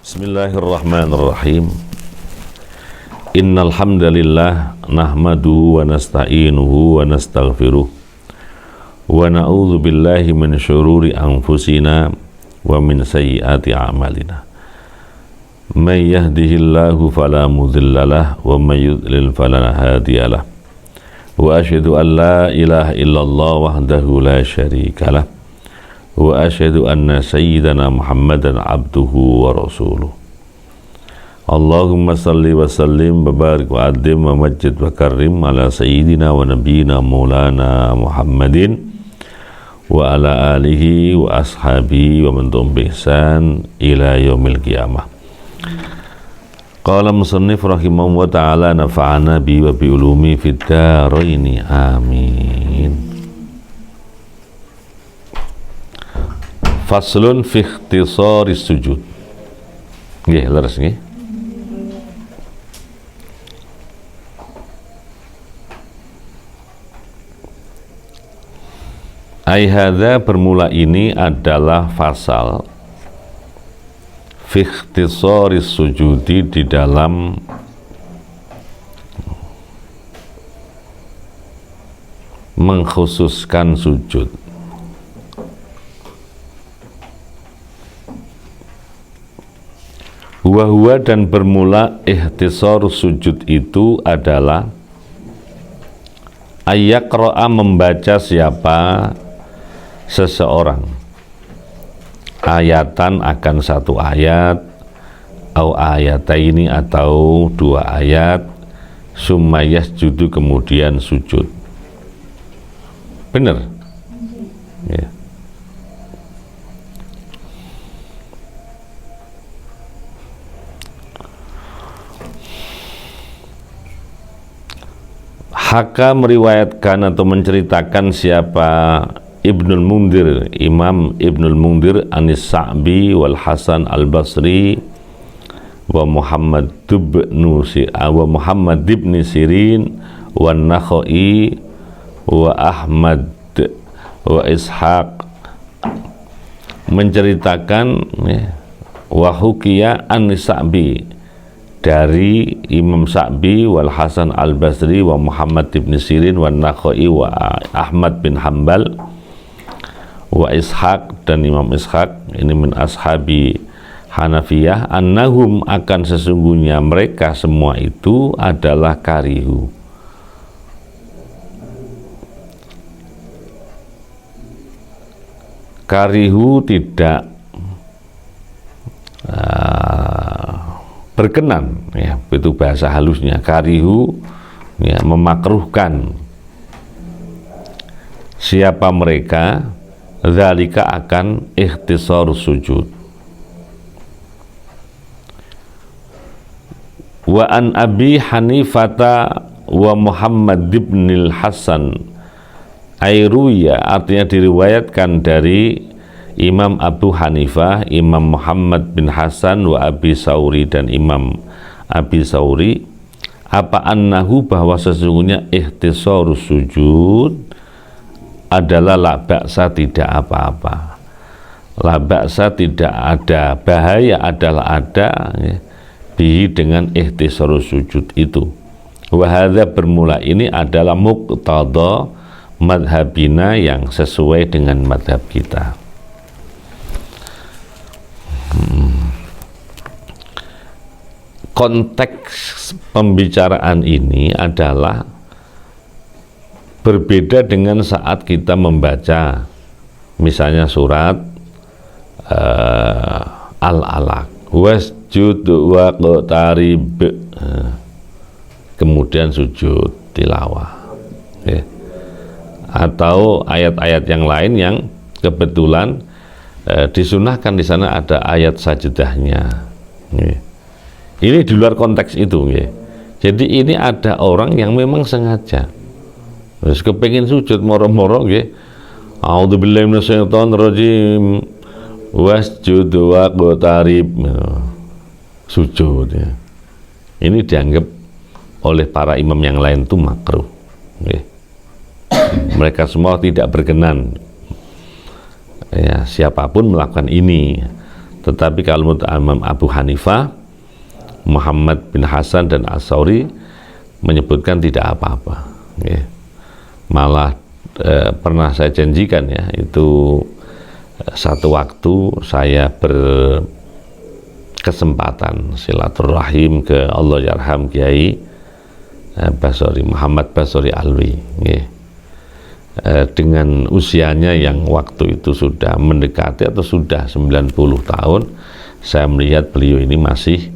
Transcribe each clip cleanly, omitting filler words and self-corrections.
Bismillahirrahmanirrahim. Innal hamdalillah nahmaduhu wa nasta'inuhu wa nastaghfiruh wa na'udzu billahi min syururi anfusina wa min sayyiati a'malina. May yahdihillahu fala mudhillalah wa may yudlil fala hadiyalah. Wa asyhadu an la ilaha illallah wahdahu la syarikalah wa asyhadu anna sayyidana Muhammadan abduhu wa rasuluh. Allahumma salli wa sallim wa barik wa addim wa majid wa karrim ala sayyidina wa nabiyina maulana Muhammadin wa ala alihi wa ashabihi wa man tabi'ahum bi ihsan ila yaumil qiyamah. Qala musannif rahimahullah ta'ala nafa'ana bi wa bi ulumi fid dharaini amin. Faslun fi ikhtisari sujud. Nggih, leres nggih. Ai hadza bermula ini adalah fasal fi ikhtisari sujudi di dalam mengkhususkan sujud. Huwa dan bermula ikhtisar sujud itu adalah ayyaqra'a membaca siapa seseorang ayatan akan satu ayat au ayataini atau dua ayat summa yasjudu kemudian sujud. Benar? Ya. Haka meriwayatkan atau menceritakan siapa Ibnul Mundir, Imam Ibnul Mundir anis Sa'bi wal Hasan al-Basri wa Muhammad ibn Sirin wa Nakhai wa Ahmad wa Ishaq menceritakan wa hukiya anis Sa'bi dari Imam Sa'bi wal Hasan al-Basri wa Muhammad ibn Sirin wa Nakhai wa Ahmad bin Hanbal wa Ishaq dan Imam Ishaq ini min ashabi Hanafiyah annahum akan sesungguhnya mereka semua itu adalah karihu tidak berkenan, ya itu bahasa halusnya. Karihu ya memakruhkan siapa mereka zalika akan ikhtisar sujud. Wa an Abi Hanifata wa Muhammad ibn al-Hasan Airuya, artinya diriwayatkan dari Imam Abu Hanifah, Imam Muhammad bin Hasan wa Abi Sauri dan Imam Abi Sauri apa annahu bahwa sesungguhnya ikhtisar sujud adalah la ba'sa tidak apa-apa. La ba'sa tidak ada, bahaya adalah ada ya, bihi dengan ikhtisar sujud itu. Wa hadza bermula ini adalah muqtada madhabina yang sesuai dengan madhab kita. Konteks pembicaraan ini adalah berbeda dengan saat kita membaca misalnya surat Al-Alaq wasjud waqtarib kemudian sujud tilawah ya. Atau ayat-ayat yang lain yang kebetulan disunahkan di sana ada ayat sajudahnya ya. Ini di luar konteks itu ya. Jadi ini ada orang yang memang sengaja terus kepengin sujud moro-moro nggih. A'udzubillahi minasyaitonirrajim. Wasjud waqtarib. Sujud ya. Ini dianggap oleh para imam yang lain itu makruh. Nggih. Mereka semua tidak berkenan. Ya, siapapun melakukan ini. Tetapi kalau menurut Imam Abu Hanifah, Muhammad bin Hasan dan As-Sauri menyebutkan tidak apa-apa, ya. Malah pernah saya janjikan ya, itu satu waktu saya berkesempatan silaturahim ke Allah yarham Kiai Basori, Muhammad Basori Alwi, ya. Dengan usianya yang waktu itu sudah mendekati atau sudah 90 tahun, saya melihat beliau ini masih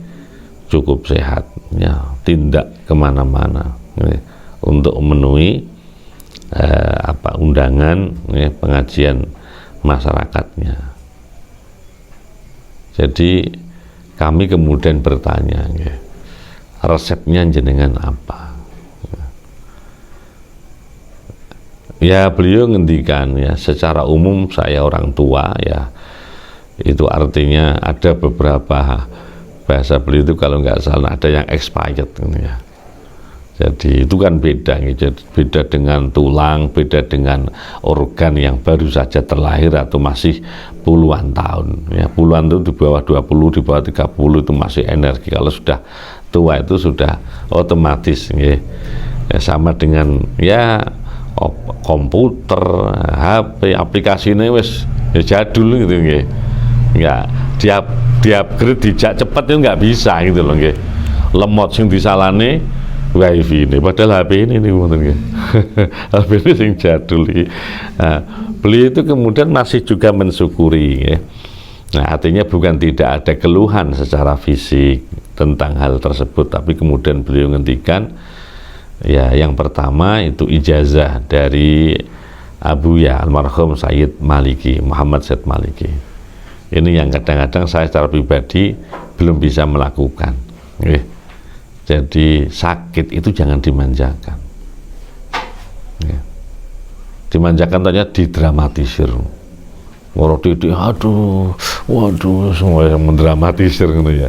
cukup sehat, ya, tindak kemana-mana, ya, untuk memenuhi undangan, ya, pengajian masyarakatnya. Jadi kami kemudian bertanya, ya, resepnya jenengan apa? Ya beliau ngendikan, ya, secara umum saya orang tua, ya, itu artinya ada beberapa bahasa beliau itu kalau nggak salah ada yang expired, ya. Jadi itu kan beda, gitu. Beda dengan tulang, beda dengan organ yang baru saja terlahir atau masih puluhan tahun, ya. Puluhan itu di bawah 20, di bawah 30 itu masih energi. Kalau sudah tua itu sudah otomatis, ya. Ya, sama dengan ya komputer, HP, aplikasinya wes ya jadul gitu, nggih. Nggak di-upgrade dijak cepet itu nggak bisa gitu loh, nggih. Lemot sing disalane wifi ini, padahal HP ini mungkin nggih. HP ini sing jadul iki. Nah, beliau itu kemudian masih juga mensyukuri, ya. Nah, artinya bukan tidak ada keluhan secara fisik tentang hal tersebut, tapi kemudian beliau ngendikan, ya, yang pertama itu ijazah dari Abuya almarhum Sayyid Maliki, Muhammad Said Maliki. Ini yang kadang-kadang saya secara pribadi belum bisa melakukan. Jadi sakit itu jangan dimanjakan. Dimanjakan tanya didramatisir. Orang titik, aduh, waduh, semua yang mendramatisir gitu ya.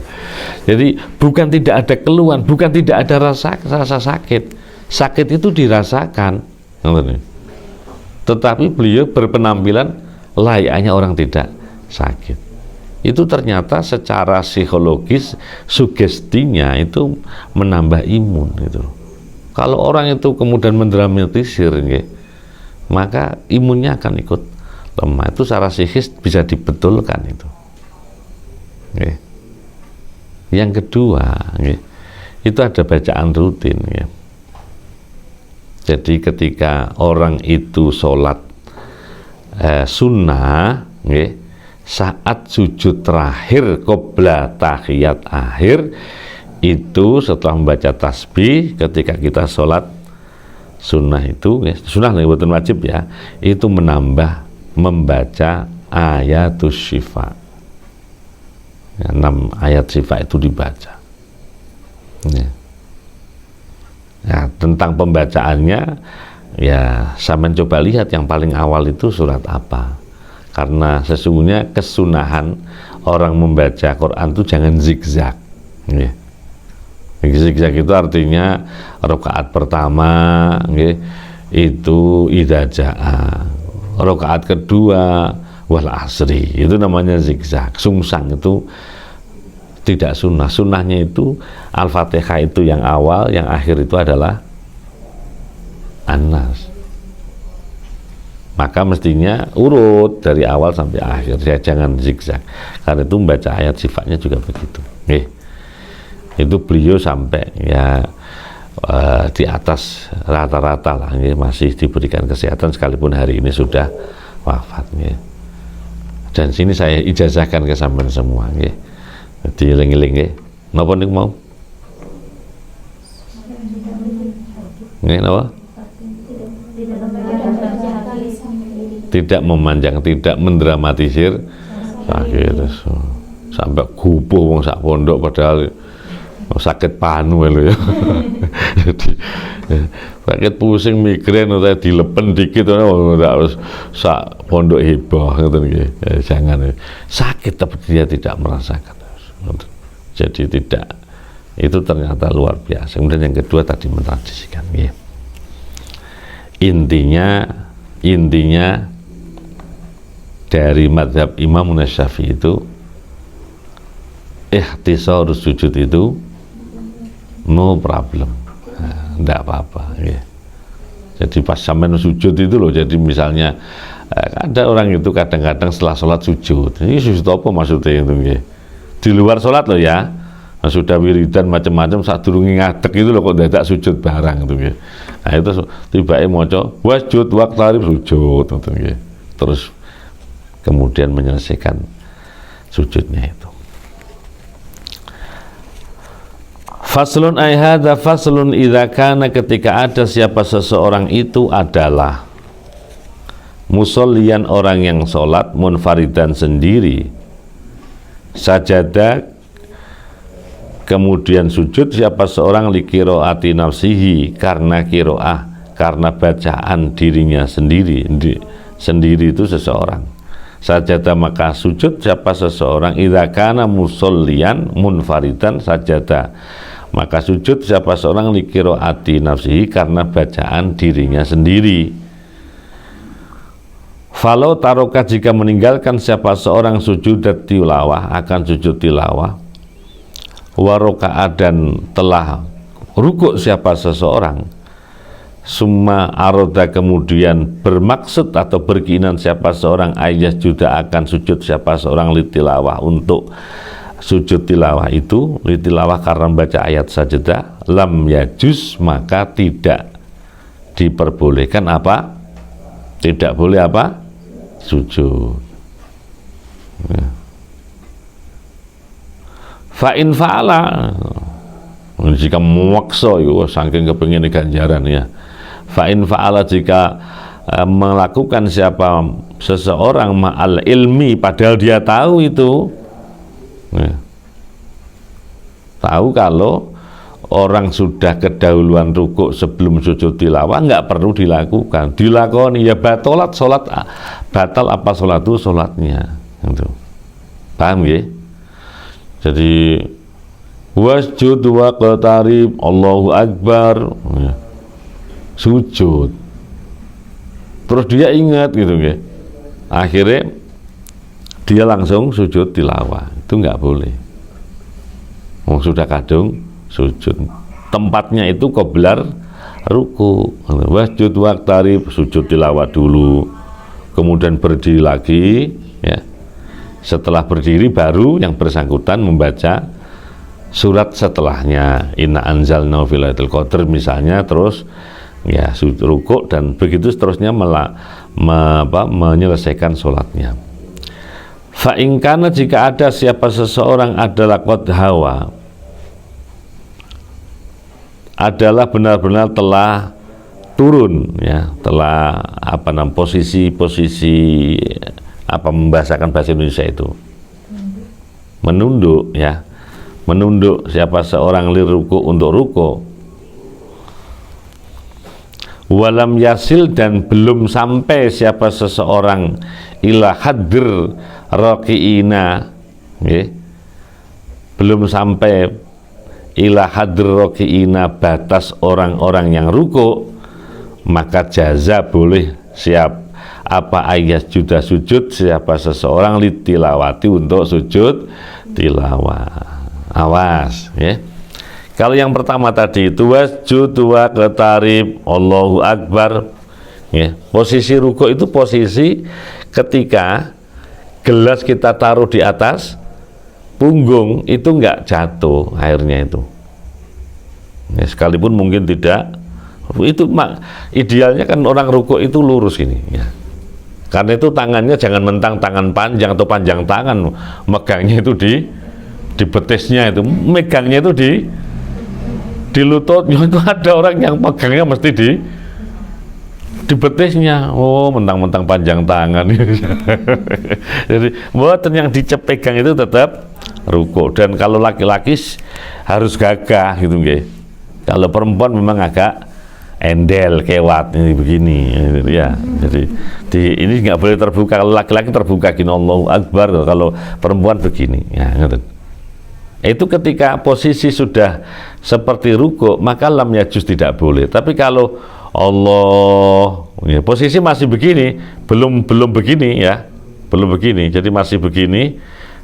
Jadi bukan tidak ada keluhan, bukan tidak ada rasa sakit. Sakit itu dirasakan, tetapi beliau berpenampilan layaknya orang tidak sakit. Itu ternyata secara psikologis sugestinya itu menambah imun gitu. Kalau orang itu kemudian mendramatisir, maka imunnya akan ikut lemah. Itu secara psikis bisa dibetulkan itu. Yang kedua, itu ada bacaan rutin, ya. Jadi ketika orang itu sholat sunnah, saat sujud terakhir qobla tahiyat akhir, itu setelah membaca tasbih, ketika kita sholat sunnah itu, sunnah yang bukan wajib, ya, itu membaca ayatus syifa, ya, 6 ayat syifa itu dibaca, ya. Nah, tentang pembacaannya, ya, saya mencoba lihat yang paling awal itu surat apa, karena sesungguhnya kesunahan orang membaca Quran itu jangan zigzag, ya. Zigzag itu artinya rakaat pertama, ya, itu idza jaa, rakaat kedua wal asri, itu namanya zigzag. Sungsang itu tidak sunnah. Sunnahnya itu Al-Fatihah itu yang awal, yang akhir itu adalah An-Nas. Maka mestinya urut dari awal sampai akhir, ya, jangan zigzag. Karena itu membaca ayat sifatnya juga begitu. Itu beliau sampai, ya, di atas rata-rata lah, masih diberikan kesehatan sekalipun hari ini sudah wafat. Dan sini saya ijazahkan ke sampean semua. Dieling-eling, napa niku mau? Napa? Tidak memanjang, tidak mendramatisir sakit, sampai gubuh wong sak pondok padahal sakit panu lho, ya. Jadi sakit pusing migrain atau dilepen dikit, ndak harus sak pondok heboh ngoten nggih. Jangan sakit tapi dia tidak merasakan. Jadi tidak, itu ternyata luar biasa. Kemudian yang kedua tadi mentradisikan, ya. Intinya dari madhab Imam Syafi'i itu ikhtisar sujud itu no problem, enggak apa-apa ya. Jadi pas sampean sujud itu loh, jadi misalnya ada orang itu kadang-kadang setelah sholat sujud, ini sujud apa maksudnya itu ya? Di luar sholat loh ya, sudah wiridan macam-macam saat durungi ngadeg itu loh kok dadak sujud barang itu ya. Nah itu tiba-tiba moco wasjud waqtarib sujud gitu ya. Terus kemudian menyelesaikan sujudnya itu. Faslun ay hadza faslun idza kana, ketika ada siapa seseorang itu adalah musollian, orang yang sholat munfaridan sendiri, sajadah kemudian sujud siapa seorang li qiraati nafsihi, karena qiraah, karena bacaan dirinya sendiri, sendiri itu seseorang. Sajadah maka sujud siapa seseorang idza kana musollian munfaridan sajadah, maka sujud siapa seorang li qiraati nafsihi, karena bacaan dirinya sendiri. Falau taroka, jika meninggalkan siapa seorang sujud tilawah, akan sujud tilawah, waroka'a, dan telah rukuk siapa seseorang, summa aroda, kemudian bermaksud atau berkeinginan siapa seorang ayat juga akan sujud siapa seorang litilawah, untuk sujud tilawah itu litilawah karena baca ayat sajadah, lam yajuz, maka tidak diperbolehkan apa? Tidak boleh apa? Sujud. Ya. Fa'in fa'ala, jika memaksa itu saking kepingin ganjaran ya. Fa'in fa'ala, jika melakukan siapa seseorang ma'al ilmi, padahal dia tahu itu ya, tahu kalau orang sudah kedahuluan rukuk sebelum sujud tilawah, nggak perlu dilakukan, dilakoni ya batalat sholat, batal apa sholat itu sholatnya gitu. Paham ya? Jadi wasjud waqtarib, Allahu Akbar ya, sujud, terus dia ingat gitu ya, akhirnya dia langsung sujud tilawah, itu nggak boleh. Sudah kadung sujud, tempatnya itu qoblar ruku, wasjud waqtarib, sujud tilawah dulu, kemudian berdiri lagi ya. Setelah berdiri baru yang bersangkutan membaca surat setelahnya, inna anzalna fi lailatul qadr misalnya, terus ya rukuk dan begitu seterusnya menyelesaikan sholatnya. Fa in kana, jika ada siapa seseorang adalah qad hawa, adalah benar-benar telah turun ya, telah posisi membahasakan bahasa Indonesia itu menunduk ya, menunduk siapa seorang liruku, untuk ruku, walam yasil, dan belum sampai siapa seseorang ila hadir rakiina ya, belum sampai ila hadir rakiina, batas orang-orang yang ruku, maka jaza boleh siap apa ayat juda sujud siapa seseorang litilawati, untuk sujud tilawah. Awas ya. Kalau yang pertama tadi itu wasjud waqtarib, Allahu Akbar ya. Posisi ruku itu posisi ketika gelas kita taruh di atas punggung itu enggak jatuh airnya itu ya, sekalipun mungkin tidak itu idealnya kan orang ruku itu lurus ini ya. Karena itu tangannya jangan mentang tangan panjang atau panjang tangan, megangnya itu di betisnya, itu megangnya itu di lututnya. Itu ada orang yang megangnya mesti di betisnya. Oh, mentang-mentang panjang tangan. Jadi buat yang dicepegang itu tetap ruku. Dan kalau laki-laki harus gagah gitu nggih. Kalau perempuan memang agak endel, kewat ini begini ya. Jadi ini nggak boleh terbuka. Kalau laki-laki terbuka gini Allahu Akbar, kalau perempuan begini ya, ngerti. Itu ketika posisi sudah seperti ruku, maka lam yajuz tidak boleh. Tapi kalau Allah ya, posisi masih begini, belum begini ya, belum begini, jadi masih begini,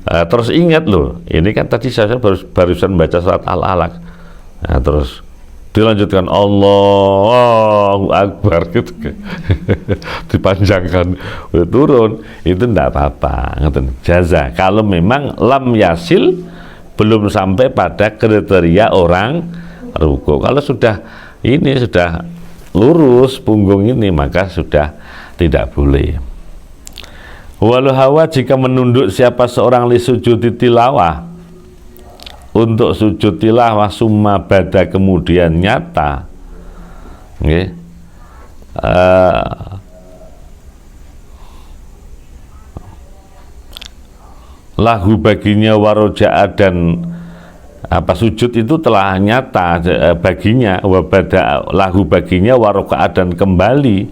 Terus ingat loh, ini kan tadi saya barusan baca surat Al-Alaq. Nah, terus dilanjutkan Allahu Akbar gitu. Dipanjangkan, udah turun, itu enggak apa-apa. Jaza. Kalau memang lam yasil, belum sampai pada kriteria orang ruku. Kalau sudah ini sudah lurus punggung ini, maka sudah tidak boleh. Walau hawa, jika menunduk siapa seorang li sujud tilawah, untuk sujud tilawah summa bada kemudian nyata, okay. Lahu baginya waroja'a, dan apa sujud itu telah nyata baginya, wabada lahu baginya waroka'a, dan kembali,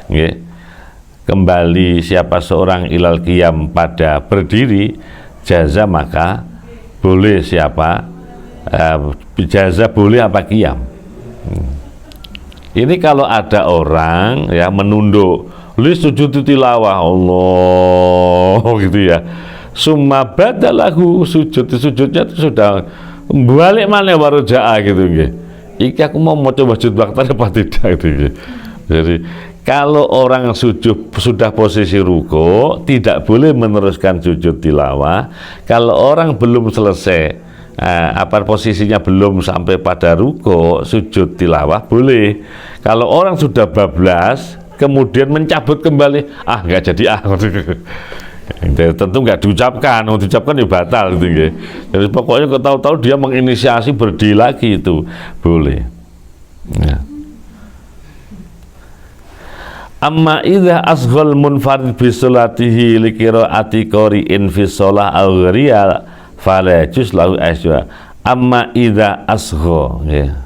okay. Kembali siapa seorang ilal qiyam pada berdiri, jaza maka boleh siapa jaza boleh apa qiyam. Ini kalau ada orang ya menunduk li sujud tilawah Allah gitu ya, summa badalahu sujudnya itu sudah balik mana waroja'a gitu nggih. Iki aku mau coba sujud baktar apa tidak gitu. Jadi kalau orang sujud sudah posisi ruku, tidak boleh meneruskan sujud tilawah. Kalau orang belum selesai, apa posisinya belum sampai pada ruku, sujud tilawah boleh. Kalau orang sudah bablas, kemudian mencabut kembali, nggak jadi tentu nggak diucapkan ya batal gitu ya. Jadi pokoknya kau tahu-tahu dia menginisiasi berdiri lagi, itu boleh. Ya. Amma idza asghal munfarid bi sholatihi li qiraati qari'in fi shalah aw ghariya fala yajuz lahu asya. Amma idza asgha, ya.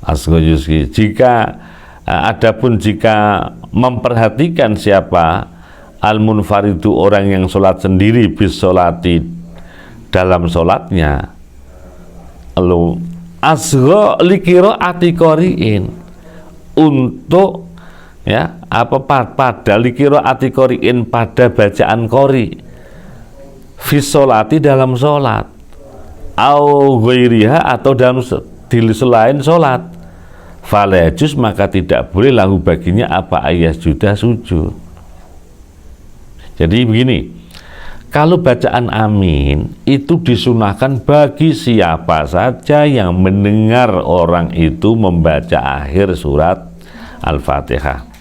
Asgha yuski, jika adapun jika memperhatikan siapa al munfaridu orang yang sholat sendiri bis sholati dalam sholatnya, lalu asgha li qiraati qari'in, untuk ya apa pada likiro ati qori'in, pada bacaan qori fi sholati dalam sholat, au ghairiha atau dalam selain sholat, falajus maka tidak boleh lahu baginya apa ayat juda sujud. Jadi begini, kalau bacaan amin itu disunahkan bagi siapa saja yang mendengar orang itu membaca akhir surat Al-Fatihah.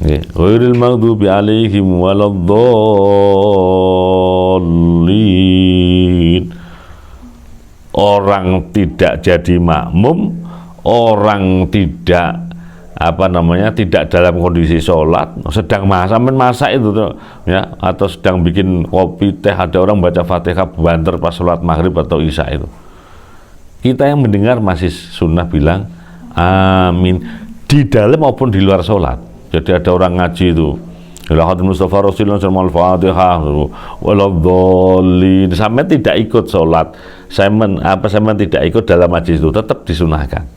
Ghairil maghdubi alaihim waladdallin. Orang tidak jadi makmum, orang tidak tidak dalam kondisi sholat, sedang masak itu ya, atau sedang bikin kopi teh, ada orang baca Fatihah banter pas sholat maghrib atau isya, itu kita yang mendengar masih sunnah bilang amin di dalam maupun di luar sholat. Jadi ada orang ngaji itu, Ilahatul Mustafa Rasulullah SAW Al-Fatihah waladhdallin, sampai tidak ikut sholat, saya tidak ikut dalam majlis itu, tetap disunahkan.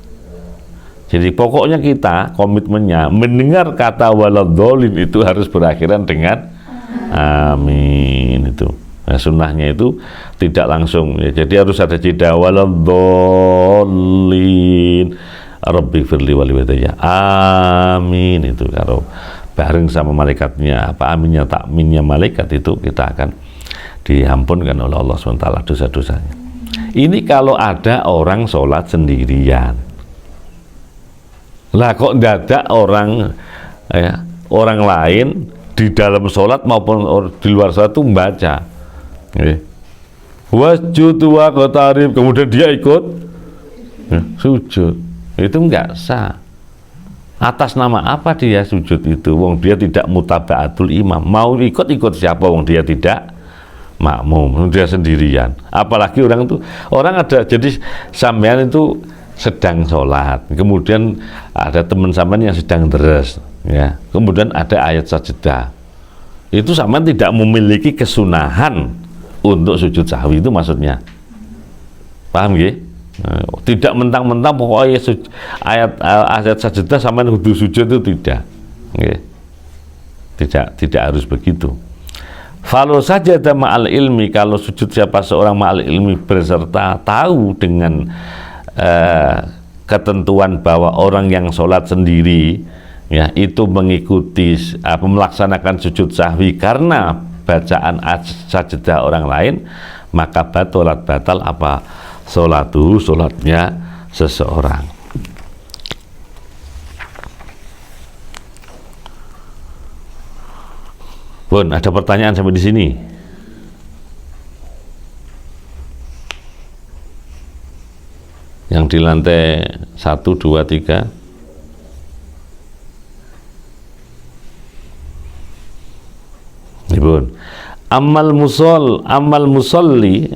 Jadi pokoknya kita komitmennya mendengar kata waladhdallin itu harus berakhiran dengan amin itu. Nah, sunnahnya itu tidak langsung ya, jadi harus ada jeda waladhdallin Rabbi firli waliwadaya amin, itu kalau bareng sama malaikatnya, aminnya takminnya malaikat, itu kita akan diampunkan oleh Allah SWT dosa-dosanya. Ini kalau ada orang sholat sendirian. Lah kok dadak orang lain di dalam sholat maupun di luar sholat itu membaca wasjud wa qatarib, kemudian dia ikut sujud, itu enggak sah. Atas nama apa dia sujud itu? Wong dia tidak mutaba'atul imam, mau ikut siapa wong dia tidak makmum, dia sendirian. Apalagi orang ada, jadi sampean itu sedang sholat, kemudian ada teman sampean yang sedang deres ya, kemudian ada ayat sajdah, itu sampean tidak memiliki kesunahan untuk sujud sahwi, itu maksudnya, paham ya? Tidak mentang-mentang pokoknya ayat sajdah sampai kudu sujud, itu tidak, tidak harus begitu. Falau sajada ma'al ilmi, kalau sujud siapa seorang ma'al ilmi berserta tahu dengan ketentuan bahwa orang yang sholat sendiri ya itu mengikuti melaksanakan sujud sahwi karena bacaan sajadah orang lain, maka batal apa sholatnya seseorang. Bun, ada pertanyaan sampai di sini? Yang di lantai 1, 2, 3. Bun. Amal musolli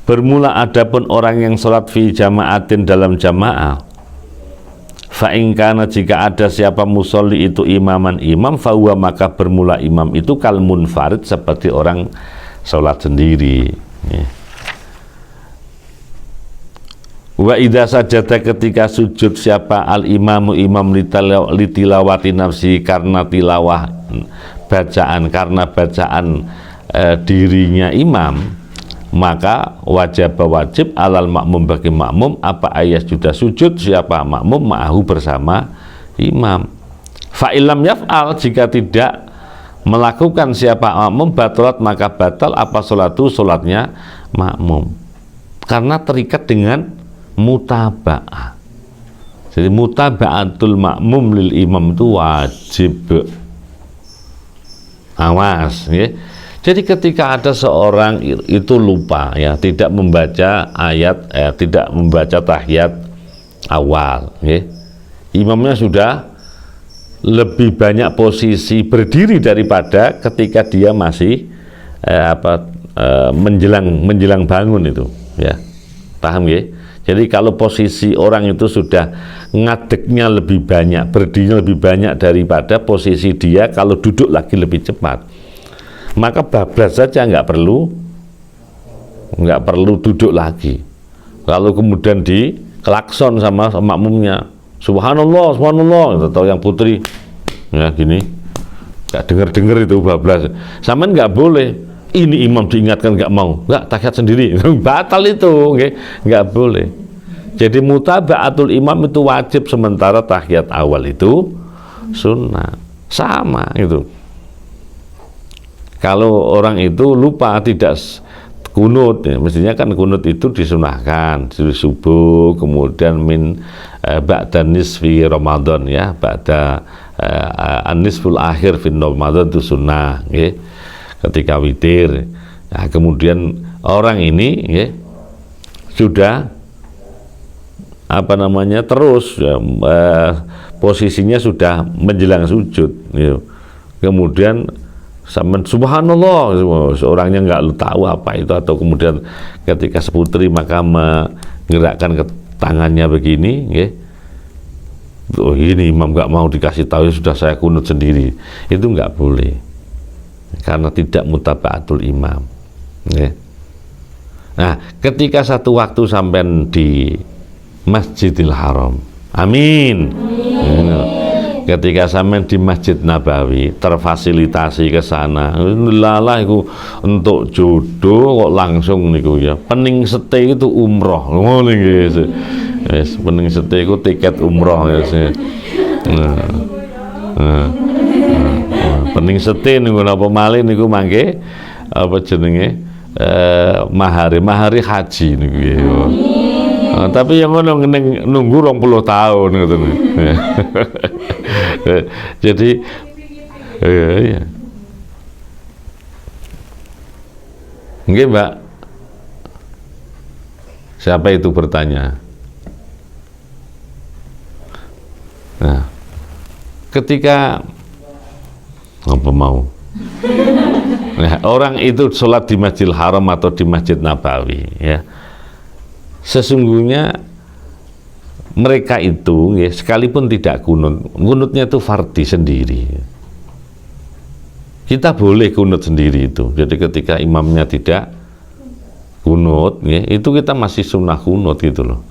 bermula adapun orang yang sholat fi jamaatin dalam jamaah. Fa in kana, jika ada siapa musolli itu imaman imam, fa huwa, maka bermula imam itu kal munfarid, seperti orang sholat sendiri. Wa idza sajada, ketika sujud siapa al imamu imam litilawati nafsi, karena tilawah bacaan, karena bacaan dirinya imam, maka wajib alal makmum, bagi makmum apa ayat sudah sujud siapa makmum ma'ahu bersama imam. Fa illam yaf'al, jika tidak melakukan siapa makmum, batalat, maka batal apa sholatnya makmum, karena terikat dengan mutaba'ah. Jadi mutaba'atul makmum lil imam itu wajib. Awas ya. Jadi ketika ada seorang itu lupa ya, tidak membaca ayat, tidak membaca tahiyat awal, ya, imamnya sudah lebih banyak posisi berdiri daripada ketika dia masih menjelang bangun itu, ya, paham ya? Jadi kalau posisi orang itu sudah ngadeknya lebih banyak, berdirinya lebih banyak daripada posisi dia kalau duduk lagi lebih cepat, maka bablas saja, nggak perlu duduk lagi. Kalau kemudian dikelakson sama makmumnya, subhanallah, subhanallah, atau yang putri ya gini, nggak denger itu bablas, sama nggak boleh. Ini imam diingatkan nggak mau, nggak tahiyat sendiri, batal itu, nggak boleh. Jadi mutaba'atul imam itu wajib, sementara tahiyat awal itu sunnah, sama itu. Kalau orang itu lupa tidak kunut, ya, mestinya kan kunut itu disunahkan di subuh, kemudian ba'da nisfi Ramadan, ya, ba'da an-nisful akhir fi Ramadan itu sunnah, ya, ketika witir. Nah, kemudian orang ini ya, sudah terus ya, posisinya sudah menjelang sujud, ya. Kemudian subhanallah, seorangnya nggak tahu apa itu, atau kemudian ketika seputri maka menggerakkan ke tangannya begini, ya. Oh, ini imam nggak mau dikasih tahu, sudah saya kunut sendiri, itu nggak boleh, karena tidak mutaba'atul imam, ya. Nah, ketika satu waktu sampai di Masjidil Haram, amin, ketika sampai di Masjid Nabawi, terfasilitasi ke sana, lalah itu untuk jodoh kok langsung niku, ya, pening sete itu umroh, ngono nggih, yes, pening sete itu tiket umroh, ya, pening sete niku napa malih niku mangke apa jenenge mahari haji niku ya. Tapi yang ngono nunggu 20 tahun ngoten. Jadi ya. Nggih, Mbak. Siapa itu bertanya? Nah, ketika apa mau? Nah, orang itu sholat di Masjidil Haram atau di Masjid Nabawi, ya, sesungguhnya mereka itu, ya, sekalipun tidak kunutnya itu fardhi sendiri. Kita boleh kunut sendiri itu. Jadi ketika imamnya tidak kunut, ya, itu kita masih sunnah kunut gitu loh.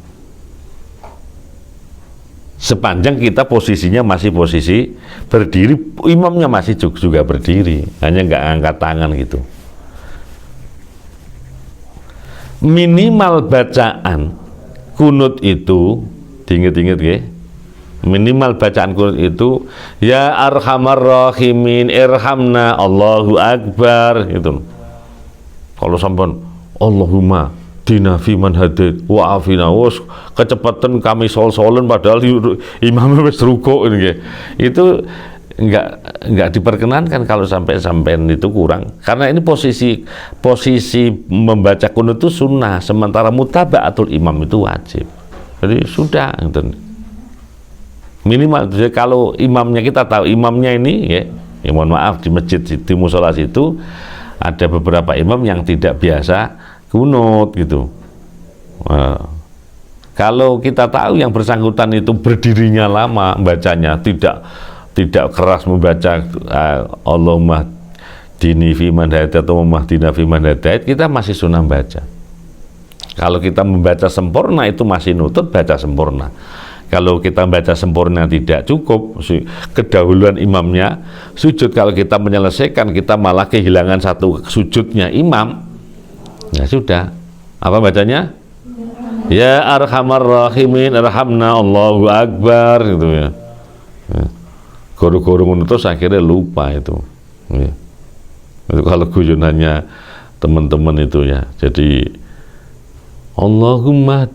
Sepanjang kita posisinya masih posisi berdiri, imamnya masih juga berdiri, hanya nggak angkat tangan gitu. Minimal bacaan kunut itu, diinget-inget ya, minimal bacaan kunut itu ya arhamar rahimin irhamna Allahu akbar gitu. Kalau sampean Allahumma dina fi man hadid wa afina, wos kecepatan kami sol-solen padahal imamnya wis rukuk ini. Itu enggak diperkenankan kalau sampai-sampai itu kurang, karena ini posisi membaca kunut itu sunnah, sementara mutaba'atul imam itu wajib. Jadi sudah gitu. Minimal. Jadi kalau imamnya, kita tahu imamnya ini ya mohon maaf, di masjid, di musola situ ada beberapa imam yang tidak biasa kunut gitu. Kalau kita tahu yang bersangkutan itu berdirinya lama, bacanya tidak keras membaca Allahumma dini fi man hadait atau mahdina fi man hadait, kita masih sunnah baca. Kalau kita membaca sempurna itu masih nutut baca sempurna. Kalau kita baca sempurna tidak cukup, kedahuluan imamnya sujud. Kalau kita menyelesaikan, kita malah kehilangan satu sujudnya imam, ya sudah, apa bacanya? Ya arhamar rahimin arhamna Allahu akbar gitu ya. Guru-guru terus akhirnya lupa itu. Ya. Itu kalau guyonannya teman-teman itu ya. Jadi Allahumma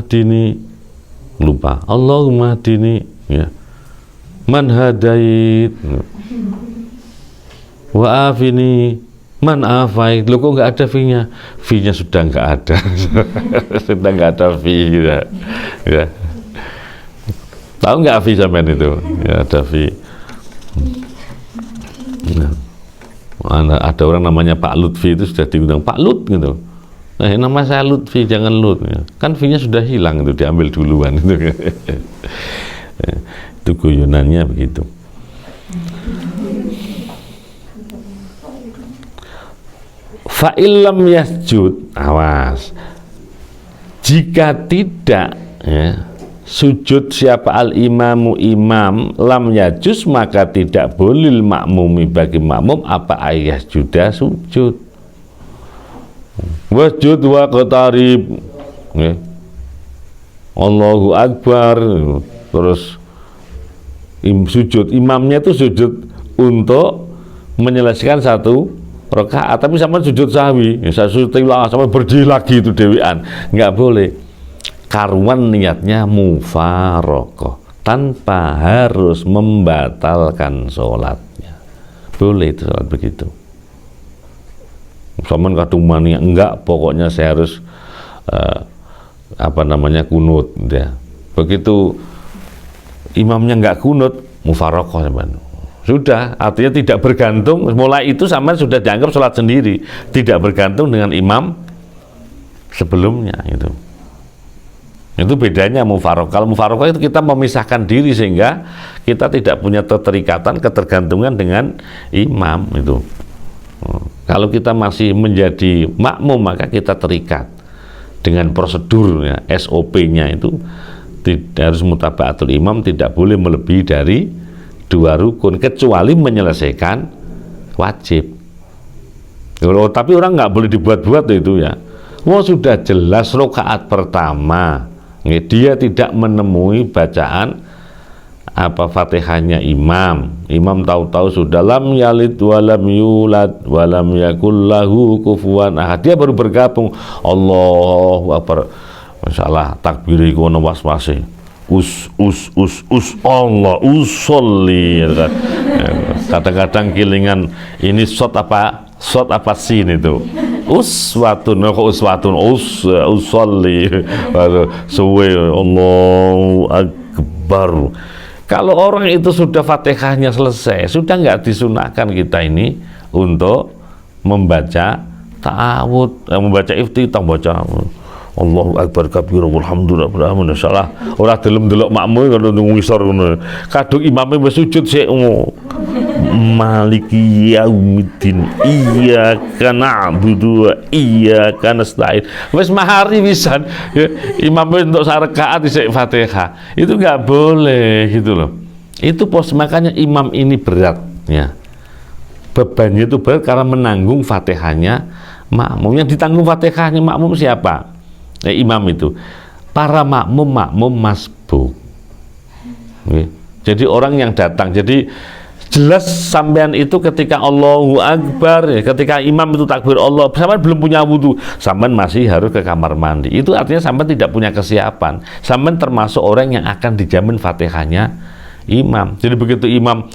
dini lupa, Allahumma dini ya man hadait wa afini man afait. Lu kok nggak ada fi-nya? Fi-nya sudah nggak ada. Sudah nggak ada fi gitu. Ya. Tahu nggak fi sampean itu? Ya ada fi. Nah, ada orang namanya Pak Lutfi, itu sudah diundang Pak Lut gitu. Nama saya Lutfi, jangan Lut. Kan fi-nya sudah hilang, itu diambil duluan itu. Itu guyonannya begitu. Fa illam yasjud, awas. Jika tidak ya, sujud siapa al-imamu imam lam yajuz, maka tidak boleh makmumi bagi makmum apa ayah juda sujud. Wasjud wa qatarib ya. Allahu akbar, terus sujud, imamnya itu sujud untuk menyelesaikan satu rakaat, tapi sama sujud sahwi ya, sujud tilah sama berdiri lagi itu dewean, nggak boleh. Karuan niatnya mufarokoh, tanpa harus membatalkan sholatnya, boleh itu sholat begitu. Sama kadung mania, enggak, pokoknya saya harus kunut ya. Begitu imamnya enggak kunut, mufarokoh sudah, artinya tidak bergantung. Mulai itu sama sudah dianggap sholat sendiri, tidak bergantung dengan imam sebelumnya. Itu bedanya mufarokoh. Kalau mufarokoh itu kita memisahkan diri sehingga kita tidak punya ketergantungan dengan imam itu. Kalau kita masih menjadi makmum, maka kita terikat dengan prosedurnya, SOP-nya itu tidak harus mutaba'atul imam, tidak boleh melebihi dari 2 rukun kecuali menyelesaikan wajib. Tapi orang nggak boleh dibuat-buat itu ya. Sudah jelas rakaat pertama dia tidak menemui bacaan Fatihahnya imam tahu-tahu sudah lam yalid walam yulad walam yakul lahu kufuwan ahad, dia baru bergabung Allahu akbar, masalah takbiri kono was-wase us Allah usolli kan. Kadang-kadang kilingan ini shot apa sin itu uswatun usolli suwe Allahu akbar. Kalau orang itu sudah Fatihahnya selesai, sudah nggak disunahkan kita ini untuk membaca ta'awud, membaca iftitah, baca Allahu akbar kabir walhamdulillah berhamdulillah salah. Ora delem delok makmum kalau ngisor ngono. Kadung imame wis sujud sik maliki yaumiddin iyyaka na'budu wa iyyaka nasta'in. Wis mahari pisan ya, imam untuk sarekaat isek Fatihah. Itu enggak boleh gitu loh. Itu makanya imam ini berat ya. Bebannya itu berat karena menanggung Fatihahnya makmum. Yang ditanggung Fatihahnya makmum siapa? Imam itu. Para makmum masbuk. Jadi orang yang datang. Jadi jelas sampean itu ketika Allahu Akbar, ketika imam itu takbir Allah, sampean belum punya wudu, sampean masih harus ke kamar mandi. Itu artinya sampean tidak punya kesiapan. Sampean termasuk orang yang akan dijamin Fatihahnya imam. Jadi begitu imam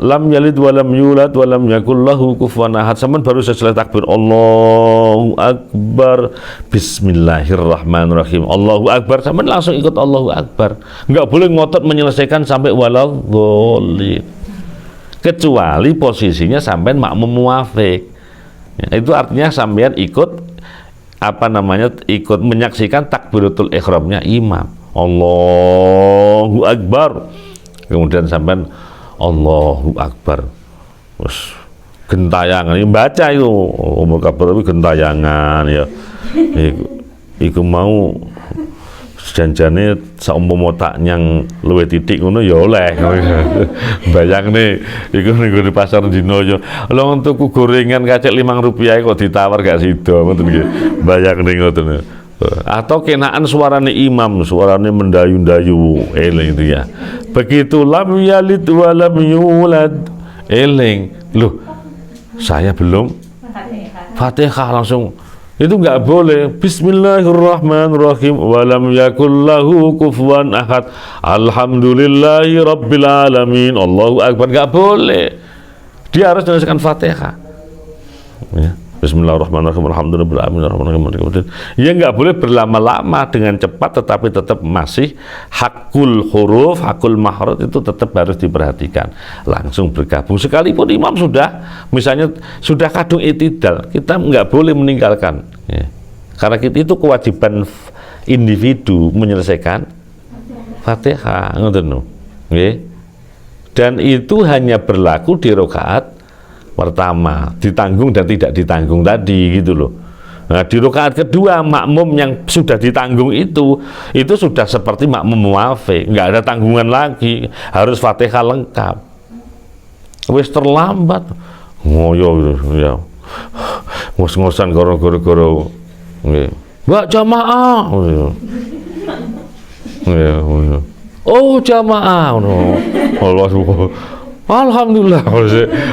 lam yalid walam yulad walam yakul lahu kufuwan ahad, sampean baru selesai takbir Allahu Akbar, bismillahirrahmanirrahim, Allahu Akbar, sampean langsung ikut Allahu Akbar. Enggak boleh ngotot menyelesaikan sampai waladhdallin, kecuali posisinya sampean makmum muafik ya, itu artinya sampean ikut ikut menyaksikan takbiratul ihramnya imam, Allahu Akbar, kemudian sampean Allahu Akbar, terus gentayangan, ini baca itu umur kabar tapi gentayangan ya, iku mau janjane saumpama tak nyang luwih titik ngono ya oleh. Bayang nih, iku ning di pasar dino ya. Lha tuku gorengan kacek Rp5 kok ditawar gak sida ngoten nggih. Bayang ning ngoten. Atau kenaan suarane imam, suarane mendayu-dayu, eling itu ya. Begitu lam yalid wa lam yulad, eling. Loh, saya belum Fatihah langsung. Itu enggak boleh. Bismillahirrahmanirrahim, wa lam yakul lahu kufuwan ahad, alhamdulillahi rabbil alamin, Allahu Akbar, enggak boleh. Dia harus menyelesaikan Fatihah. Ya. Bismillahirrahmanirrahim, alhamdulillahirabbil alamin. Ya enggak boleh berlama-lama dengan cepat, tetapi tetap masih hakul huruf, hakul mahrot itu tetap harus diperhatikan. Langsung bergabung. Sekalipun imam sudah, misalnya sudah kadung i'tidal, kita enggak boleh meninggalkan. Ya. Karena itu kewajiban individu menyelesaikan Fatihah, ngoten. Nggih. Dan itu hanya berlaku di rakaat pertama, ditanggung dan tidak ditanggung tadi gitu loh. Nah, di rakaat kedua makmum yang sudah ditanggung itu sudah seperti makmum muafik, nggak ada tanggungan lagi, harus Fatihah lengkap. Wis terlambat ngoyo ya. Ngos-ngosan goro-goro nggih. Mbak jamaah. Oh jamaah ngono. Alhamdulillah,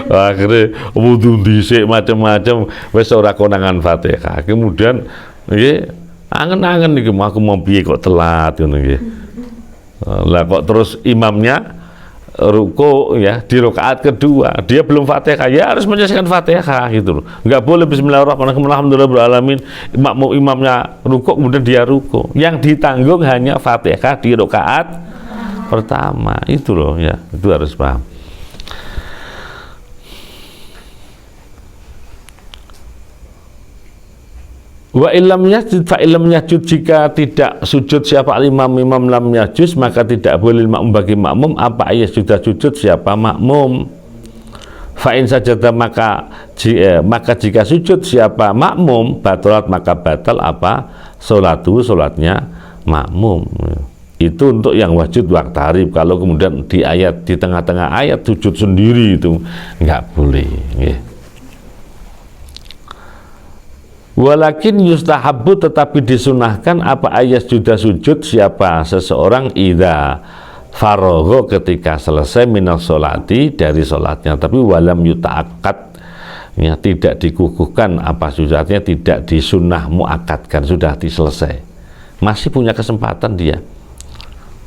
akhirnya wudu dhisik macam-macam wis ora konangan Fatihah. Kemudian nggih angen-angen iki aku mau piye kok telat ngono nggih. Lah kok terus imamnya ruku ya di rakaat kedua, dia belum Fatihah, ya harus menyelesaikan Fatihah gitu loh. Enggak boleh bismillahirrahmanirrahim alhamdulillahirabbil alamin, imamnya ruku kemudian dia ruku. Yang ditanggung hanya Fatihah di rakaat pertama. Itu loh ya, itu harus paham. Wa illam yasjud fa illam yasjud, jika tidak sujud siapa imam lam yasjud, maka tidak boleh makmum bagi makmum apa ayat sudah sujud siapa makmum. Fa in sajada maka jika sujud siapa makmum batalat maka batal apa salatnya makmum. Itu untuk yang wajib waktarib. Kalau kemudian di tengah-tengah ayat sujud sendiri itu enggak boleh nggih. Walakin yustahabbu, tetapi disunahkan apa ayat sudah sujud siapa seseorang idza faragha, ketika selesai minas sholati, dari sholatnya, tapi walam yuta'akkad ya, tidak dikukuhkan apa sujudnya, tidak disunnah muakkadkan, sudah diselesai, masih punya kesempatan dia.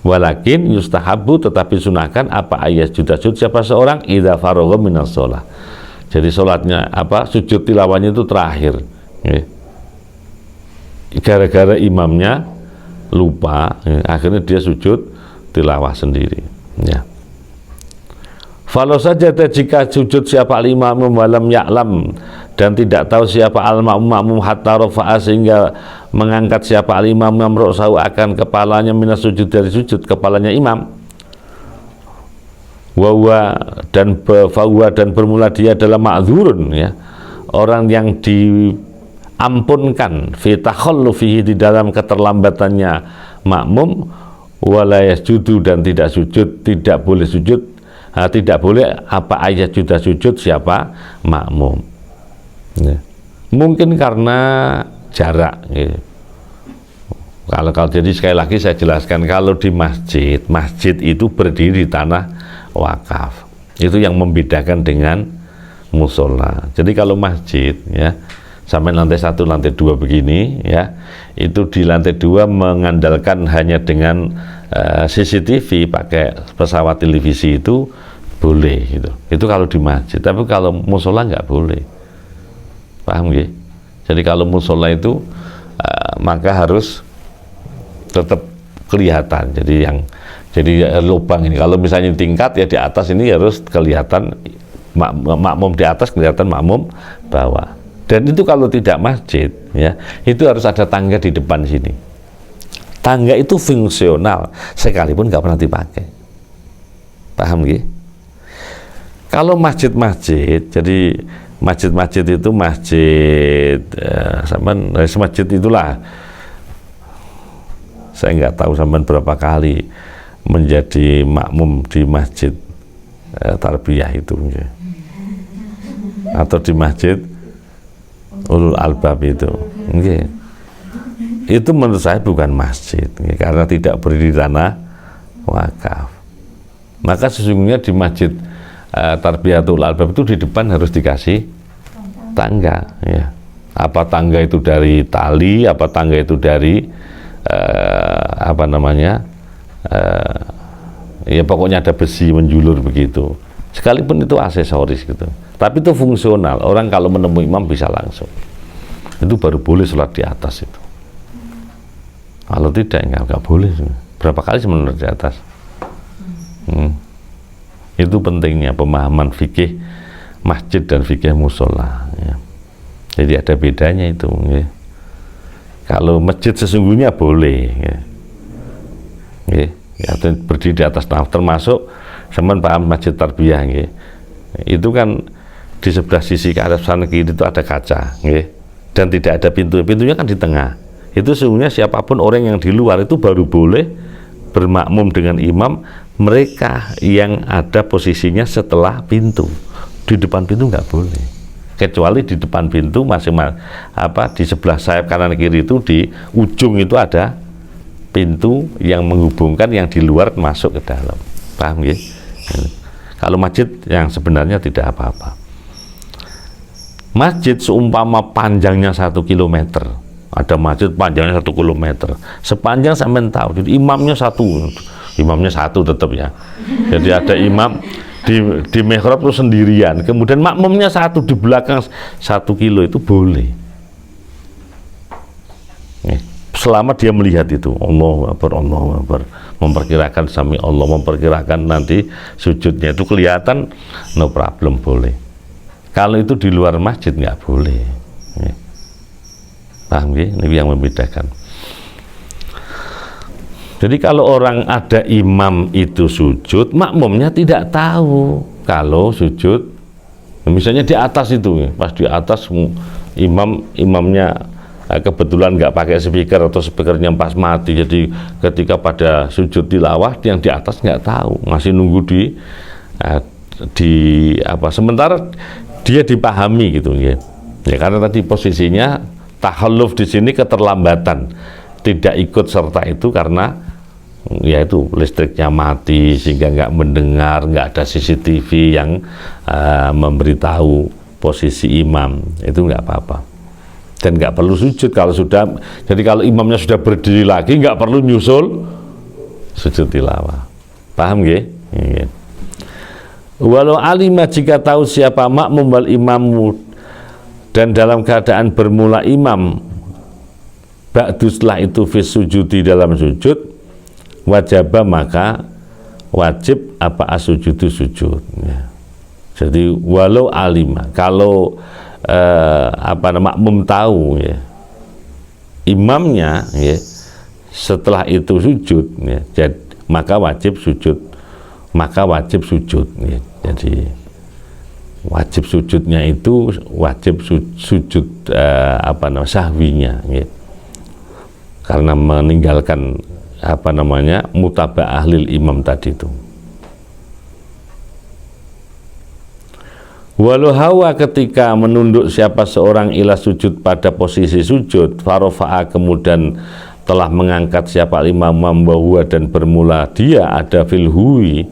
Walakin yustahabbu, tetapi sunahkan apa ayat sudah sujud siapa seorang idza faragha minas sholat, jadi sholatnya apa sujud tilawahnya itu terakhir. Gara-gara imamnya lupa, akhirnya dia sujud tilawah sendiri ya. Falau saja jika sujud siapa al-imam walam ya'lam, dan tidak tahu siapa al-ma'mum hatta rafa'a, sehingga mengangkat siapa al-imam ra'sahu akan kepalanya minas sujud, dari sujud kepalanya imam. Wawa dan fahuwa dan bermula dia adalah ma'dzurun, ya, orang yang diampunkan fi takhallufihi di dalam keterlambatannya makmum, wala yasjudu dan tidak sujud, tidak boleh sujud, tidak boleh apa ayat sudah sujud siapa makmum, ya. Mungkin karena jarak, ya. Kalau jadi sekali lagi saya jelaskan, kalau di masjid itu berdiri di tanah wakaf, itu yang membedakan dengan musola. Jadi kalau masjid, ya, sampai lantai 1, lantai 2 begini, ya, itu di lantai 2 mengandalkan hanya dengan CCTV, pakai pesawat televisi itu boleh gitu. Itu kalau di masjid. Tapi kalau musola nggak boleh. Paham ya? Jadi kalau musola itu maka harus tetap kelihatan. Jadi lubang ini, kalau misalnya tingkat ya di atas ini harus kelihatan makmum di atas, kelihatan makmum bawah. Dan itu kalau tidak masjid, ya, itu harus ada tangga di depan sini. Tangga itu fungsional, sekalipun nggak pernah dipakai. Paham ya? Kalau masjid-masjid, jadi masjid-masjid itu masjid itulah, saya nggak tahu sampean berapa kali menjadi makmum di masjid tarbiyah itu, ya, atau di masjid ulul albab itu, ya. Itu menurut saya bukan masjid, ya, karena tidak berdiri di tanah wakaf. Maka sesungguhnya di masjid tarbiyatul albab itu di depan harus dikasih tangga, ya. Apa tangga itu dari tali, apa tangga itu dari ya pokoknya ada besi menjulur begitu, sekalipun itu aksesoris gitu, tapi itu fungsional. Orang kalau menemui imam bisa langsung, itu baru boleh sholat di atas itu. Kalau tidak, nggak boleh. Berapa kali sebenarnya di atas. Itu pentingnya pemahaman fikih masjid dan fikih musola, ya. Jadi ada bedanya itu, ya. Kalau masjid sesungguhnya boleh, ya. Ya, berdiri di atas tanah, termasuk semen paham masjid tarbiyah, ya. Itu kan di sebelah sisi ke arah sana kiri itu ada kaca, ya. Dan tidak ada pintunya kan di tengah. Itu sesungguhnya siapapun orang yang di luar itu baru boleh bermakmum dengan imam, mereka yang ada posisinya setelah pintu. Di depan pintu nggak boleh, kecuali di depan pintu di sebelah sayap kanan kiri itu, di ujung itu ada pintu yang menghubungkan yang di luar masuk ke dalam. Paham ya? Kalau masjid yang sebenarnya tidak apa-apa. Masjid seumpama panjangnya 1 kilometer, ada masjid panjangnya 1 kilometer, sepanjang sampai tahu, jadi imamnya satu tetap, ya. Jadi ada imam di mihrab itu sendirian, kemudian makmumnya satu di belakang 1 kilo, itu boleh. Selama dia melihat itu, Allahu Akbar, memperkirakan sami Allah, memperkirakan nanti sujudnya itu kelihatan, no problem, boleh. Kalau itu di luar masjid nggak boleh. Paham ya? Ini yang membedakan. Jadi kalau orang ada imam itu sujud, makmumnya tidak tahu kalau sujud. Misalnya di atas itu, pas di atas imamnya kebetulan nggak pakai speaker atau speakernya pas mati, jadi ketika pada sujud tilawah yang di atas nggak tahu, masih nunggu sementara dia dipahami gitu, ya. Ya karena tadi posisinya takhalluf di sini keterlambatan, tidak ikut serta itu karena yaitu listriknya mati sehingga nggak mendengar, nggak ada CCTV yang memberitahu posisi imam, itu nggak apa-apa. Dan nggak perlu sujud kalau sudah, jadi kalau imamnya sudah berdiri lagi nggak perlu nyusul sujud tilawah. Paham nggih? Nggih. Walau alima, jika tahu siapa makmum wal imamu, dan dalam keadaan bermula imam ba'du setelah itu fis sujudi dalam sujud, wajaba maka wajib apa asujudu sujud, ya. Jadi walau alima, kalau makmum tahu, ya, imamnya, ya, setelah itu sujud, ya, maka wajib sujud. maka wajib sujud ya. Jadi wajib sujudnya itu wajib sujud sahwinya ya. Karena meninggalkan mutaba'ah lil imam tadi itu. Walau hawa ketika menunduk siapa seorang ila sujud pada posisi sujud, farofa'a kemudian telah mengangkat siapa imam bahwa dan bermula dia ada filhui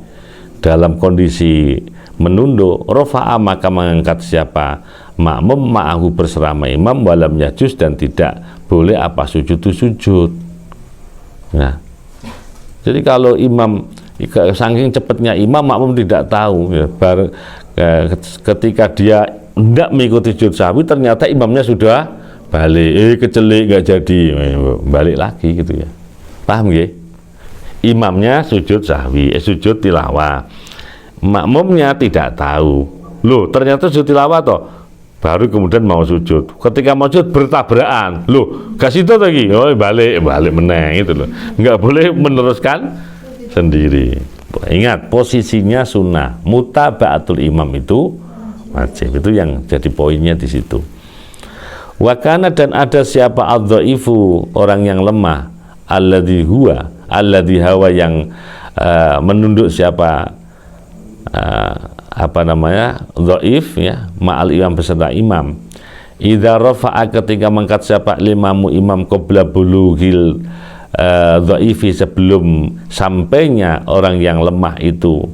dalam kondisi menunduk, rofa'a maka mengangkat siapa makmum ma'ahu bersama imam walam yajuz dan tidak boleh apa sujud itu sujud. Nah, jadi kalau imam saking cepatnya imam, makmum tidak tahu ya, ketika dia tidak mengikuti sujud sahwi ternyata imamnya sudah balik, kecelik nggak jadi, balik lagi gitu ya. Paham ya? Imamnya sujud sahwi, sujud tilawah, makmumnya tidak tahu, loh ternyata sujud tilawah toh, baru kemudian mau sujud. Ketika mau sujud bertabrakan, loh kasih itu lagi, oh balik meneng itu loh, nggak boleh meneruskan sendiri. Ingat posisinya sunnah, mutaba'atul imam itu wajib, itu yang jadi poinnya di situ. Wakana dan ada siapa adzaifu orang yang lemah, alladzi hawa yang menunduk siapa dhaif ya ma'al imam beserta imam. Idza rafa'a ketika mengangkat siapa limamu imam qabla bulughil dhaifi sebelum sampainya orang yang lemah itu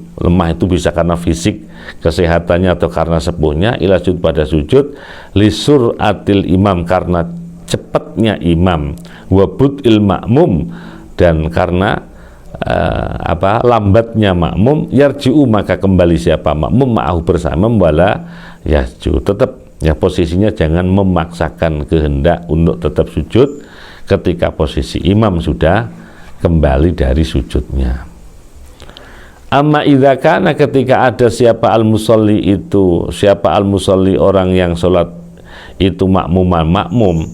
bisa karena fisik kesehatannya atau karena sepuhnya ila sujud pada sujud lisur atil imam karena cepatnya imam wabut il makmum dan karena lambatnya makmum yarji'u maka kembali siapa makmum ma'ahu bersama wala yasjud, tetap ya posisinya jangan memaksakan kehendak untuk tetap sujud ketika posisi imam sudah kembali dari sujudnya. Amma idza kana ketika ada siapa al-musalli itu, siapa al-musalli orang yang sholat itu makmum,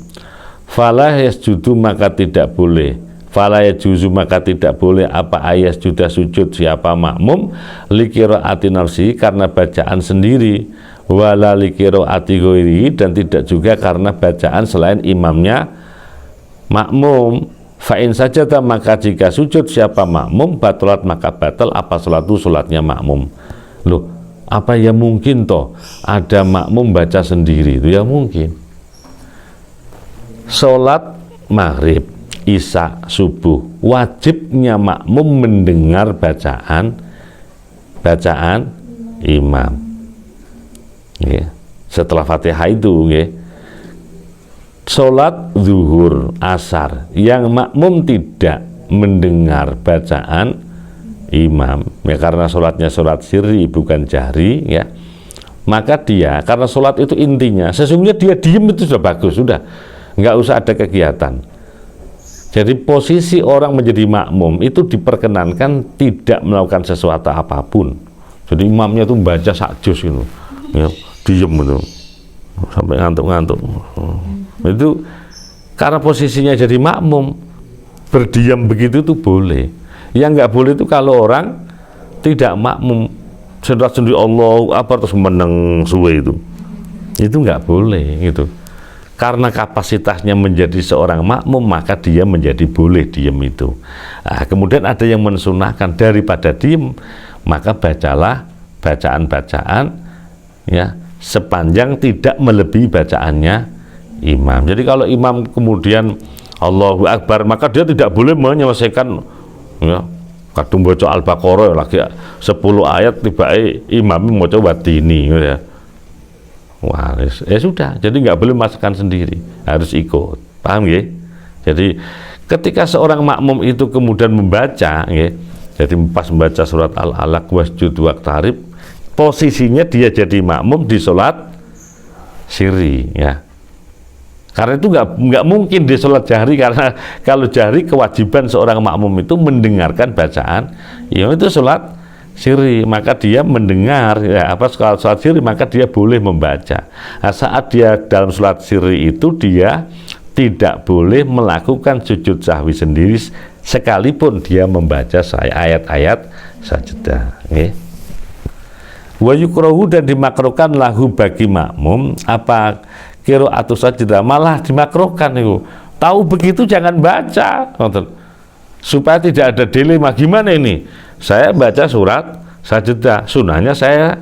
fala yasjudu maka tidak boleh, fala yajuzu maka tidak boleh apa ayas juda sujud siapa makmum liqiraati nafsi karena bacaan sendiri, wala liqiraati ghairi dan tidak juga karena bacaan selain imamnya makmum. Fa'in sajada maka jika sujud siapa makmum batalat maka batal apa sholatnya makmum. Loh, apa ya mungkin toh ada makmum baca sendiri? Itu ya mungkin. Sholat maghrib, isya, subuh wajibnya makmum mendengar bacaan imam ya. Setelah Fatihah itu ya. Sholat zuhur, asar yang makmum tidak mendengar bacaan imam ya karena sholatnya sholat sirri bukan jahri ya, maka dia karena sholat itu intinya sesungguhnya dia diem itu sudah bagus, sudah nggak usah ada kegiatan. Jadi posisi orang menjadi makmum itu diperkenankan tidak melakukan sesuatu apapun. Jadi imamnya itu baca sak juz gitu ya, diem itu sampai ngantuk-ngantuk. Itu karena posisinya jadi makmum, berdiam begitu itu boleh. Yang nggak boleh itu kalau orang tidak makmum sendiri Allah terus meneng suwe itu nggak boleh gitu. Karena kapasitasnya menjadi seorang makmum maka dia menjadi boleh diem itu. Nah, kemudian ada yang mensunahkan daripada diem maka bacalah bacaan-bacaan ya sepanjang tidak melebihi bacaannya imam. Jadi kalau imam kemudian Allahu Akbar maka dia tidak boleh menyelesaikan ya kadung baca Al-Baqarah lagi 10 ayat tiba-tiba imam mau coba watini ya. Wah, ya sudah. Jadi nggak boleh masukkan sendiri, harus ikut. Paham ya? Jadi ketika seorang makmum itu kemudian membaca ya, jadi pas membaca surat Al-Alaq wasjud waqtarib, posisinya dia jadi makmum di sholat sirri ya. Karena itu nggak mungkin di sholat jahri, karena kalau jahri kewajiban seorang makmum itu mendengarkan bacaan imam itu sholat sirri, maka dia mendengar ya sholat sirri maka dia boleh membaca. Nah, saat dia dalam sholat sirri itu dia tidak boleh melakukan sujud sahwi sendiri sekalipun dia membaca ayat-ayat sajadah. Nggih. Wa yukrahu, dan dimakruhkan lahu bagi makmum apa qiraatu sajadah, malah dimakruhkan itu. Tahu begitu jangan baca. Supaya tidak ada dilema, gimana ini? Saya baca surat sajadah, sunahnya saya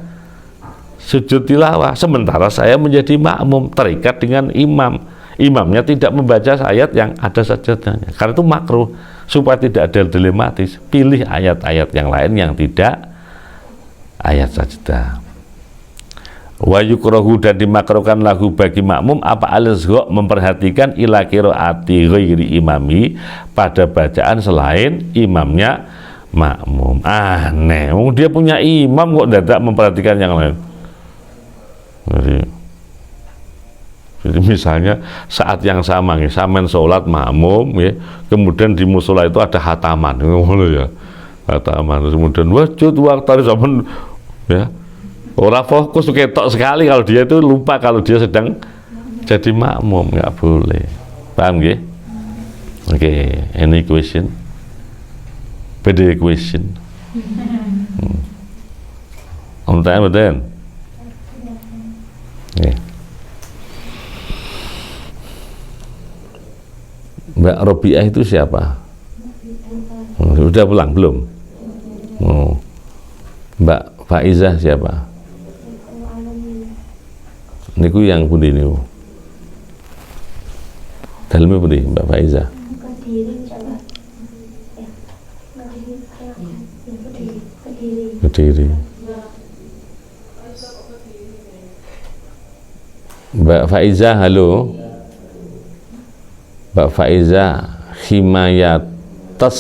sujud tilawah, sementara saya menjadi makmum terikat dengan imamnya tidak membaca ayat yang ada sajadahnya, karena itu makruh. Supaya tidak ada dilematis, pilih ayat-ayat yang lain yang tidak ayat sajadah. Wa yukrahu, dan dimakruhkan lahu bagi makmum apa al-izgha, memperhatikan ila qiraati ghairi imami, pada bacaan selain imamnya makmum. Aneh, dia punya imam kok dadak memperhatikan yang lain. Jadi misalnya saat yang sama nih, sampean sholat makmum ya, kemudian di musola itu ada hataman, ya, hataman, kemudian wajud waktu sampean ya, orang fokus ketok sekali, kalau dia itu lupa kalau dia sedang jadi makmum, nggak boleh. Paham nggih? Oke, any question? Beda question. On time then. Mbak Robiah itu siapa? Sudah pulang belum? Oh. Mbak Faizah siapa? Niku yang pundi niku? Daleme pundi Mbak Faizah? Kediri. Mbak Faizah, halo. Mbak Faizah Himayatas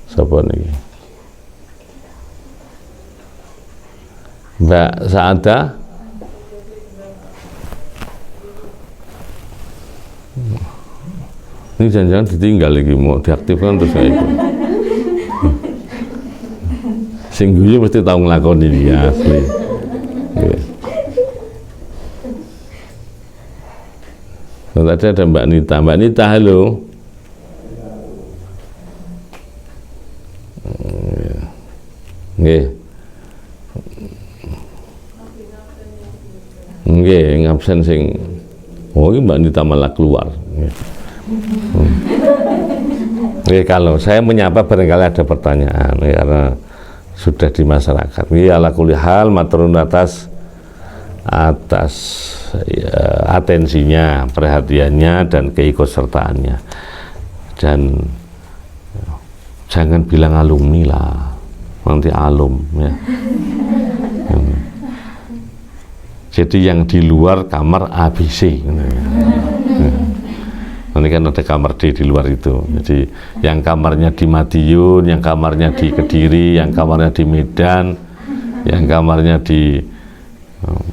sapa niki? Mbak Saada, ini jangan-jangan ditinggal lagi, mau diaktifkan terus saya ikut. Sing guyu mesti tahu nglakoni iki asli. Tadi ada Mbak Nita. Mbak Nita, halo. Nggih. Nggih, ngabsen sing. Oh, ini Mbak Nita malah keluar. Nggih, kalau saya menyapa barangkali ada pertanyaan karena sudah di masyarakat. Nggih, ala kulli hal maturun atas ya, atensinya, perhatiannya, dan keikutsertaannya. Dan jangan bilang alumni lah, nanti alum ya. Jadi yang di luar kamar ABC. Nanti kan ada kamar D di luar itu. Jadi yang kamarnya di Madiun, yang kamarnya di Kediri, yang kamarnya di Medan, yang kamarnya di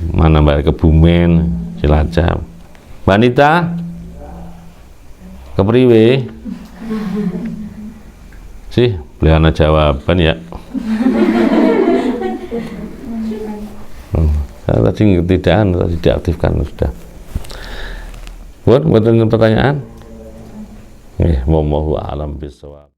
mana Mbak, Kebumen, Cilacap. Mbak Nita, kepriwe? Sih, beliau jawaban ya. Tadi tidak diaktifkan sudah. Buat pertanyaan? Wallahu a'lam bishawab.